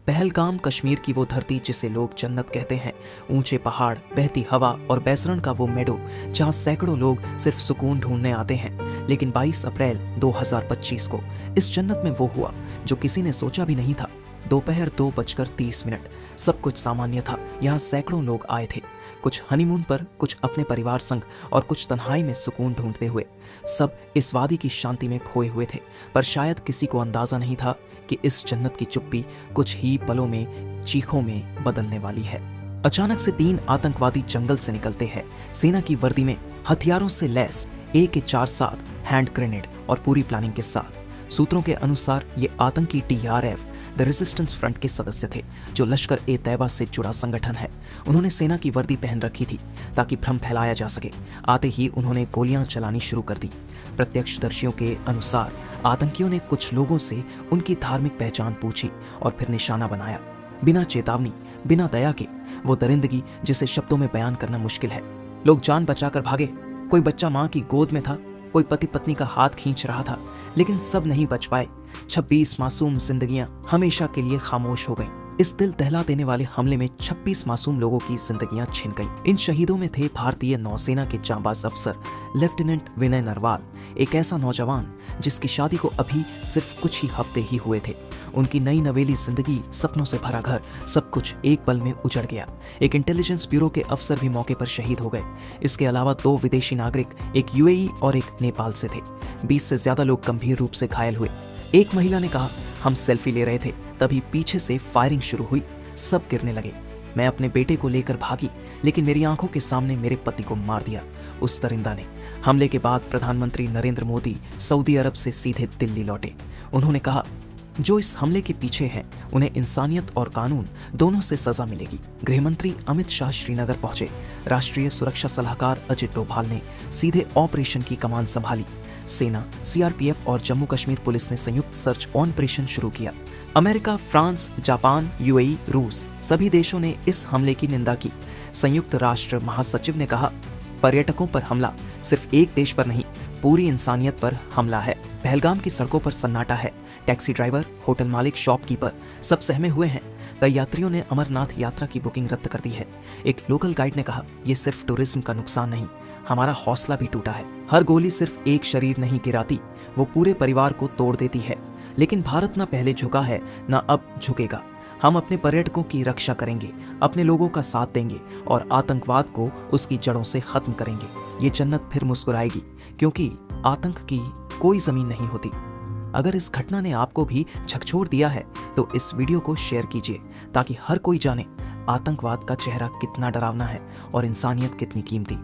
पहलगाम कश्मीर की वो धरती जिसे लोग जन्नत कहते हैं। ऊंचे पहाड़, बहती हवा और बैसरण का वो मेडो जहां सैकड़ों लोग सिर्फ सुकून ढूंढने आते हैं। लेकिन 22 अप्रैल 2025 को इस जन्नत में वो हुआ जो किसी ने सोचा भी नहीं था। दोपहर 2:30। सब कुछ सामान्य था। यहाँ सैकड़ों लोग आए थे, कुछ हनीमून पर, कुछ अपने परिवार संग और कुछ तन्हाई में सुकून ढूंढते हुए। सब इस वादी की शांति में खोए हुए थे, पर शायद किसी को अंदाजा नहीं था कि इस जन्नत की चुप्पी कुछ ही पलों में चीखों में बदलने वाली है। अचानक से 3 आतंकवादी जंगल से निकलते हैं, सेना की वर्दी में, हथियारों से लैस, AK-47 हैंड ग्रेनेड और पूरी प्लानिंग के साथ। सूत्रों के अनुसार ये आतंकी TRF द रेजिस्टेंस फ्रंट के सदस्य थे, जो लश्कर-ए-तैयबा से जुड़ा संगठन है। उन्होंने सेना की वर्दी पहन रखी थी ताकि भ्रम फैलाया जा सके। आते ही उन्होंने गोलियां चलानी शुरू कर दी। प्रत्यक्षदर्शियों के अनुसार आतंकियों ने कुछ लोगों से उनकी धार्मिक पहचान पूछी और फिर निशाना बनाया। बिना चेतावनी, बिना दया के, वो दरिंदगी जिसे शब्दों में बयान करना मुश्किल है। लोग जान बचाकर भागे। कोई बच्चा माँ की गोद में था, कोई पति पत्नी का हाथ खींच रहा था, लेकिन सब नहीं बच पाए। 26 मासूम जिंदगियां हमेशा के लिए खामोश हो गईं। इस दिल दहला देने वाले हमले में 26 मासूम लोगों की जिंदगियां छिन गईं। इन शहीदों में थे भारतीय नौसेना के जांबाज अफसर लेफ्टिनेंट विनय नरवाल, एक ऐसा नौजवान जिसकी शादी को अभी सिर्फ कुछ ही हफ्ते ही हुए थे। उनकी नई नवेली जिंदगी, सपनों से भरा घर, सब कुछ एक पल में उजड़ गया। एक इंटेलिजेंस ब्यूरो के अफसर भी मौके पर शहीद हो गए। इसके अलावा 2 विदेशी नागरिक, एक UAE और एक नेपाल से थे। 20 से ज्यादा लोग गंभीर रूप से घायल हुए। एक महिला ने कहा, हम सेल्फी ले रहे थे, तभी पीछे से फायरिंग शुरू हुई। सब गिरने लगे। मैं अपने बेटे को लेकर भागी, लेकिन मेरी आंखों के सामने मेरे पति को मार दिया उस दरिंदा ने। हमले के बाद प्रधानमंत्री नरेंद्र मोदी सऊदी अरब से सीधे दिल्ली लौटे। उन्होंने कहा, जो इस हमले के पीछे हैं, उन्हें इंसानियत और कानून दोनों से सजा मिलेगी। गृहमंत्री अमित शाह श्रीनगर पहुंचे। राष्ट्रीय सुरक्षा सलाहकार अजित डोभाल ने सीधे ऑपरेशन की कमान संभाली। सेना, CRPF और जम्मू कश्मीर पुलिस ने संयुक्त सर्च ऑपरेशन शुरू किया। अमेरिका, फ्रांस, जापान, UAE, रूस, सभी देशों ने इस हमले की निंदा की। संयुक्त राष्ट्र महासचिव ने कहा, पर्यटकों पर हमला सिर्फ एक देश पर नहीं, पूरी इंसानियत पर हमला है। पहलगाम की सड़कों पर सन्नाटा है। टैक्सी ड्राइवर, होटल मालिक, शॉपकीपर सब सहमे हुए हैं। कई यात्रियों ने अमरनाथ यात्रा की बुकिंग रद्द कर दी है। एक लोकल गाइड ने कहा, ये सिर्फ टूरिज्म का नुकसान नहीं, हमारा हौसला भी टूटा है। हर गोली सिर्फ एक शरीर नहीं गिराती, वो पूरे परिवार को तोड़ देती है। लेकिन भारत न पहले झुका है, न अब झुकेगा। हम अपने पर्यटकों की रक्षा करेंगे, अपने लोगों का साथ देंगे और आतंकवाद को उसकी जड़ों से खत्म करेंगे। ये जन्नत फिर मुस्कुराएगी, क्योंकि आतंक की कोई जमीन नहीं होती। अगर इस घटना ने आपको भी झकझोर दिया है तो इस वीडियो को शेयर कीजिए, ताकि हर कोई जाने आतंकवाद का चेहरा कितना डरावना है और इंसानियत कितनी कीमती।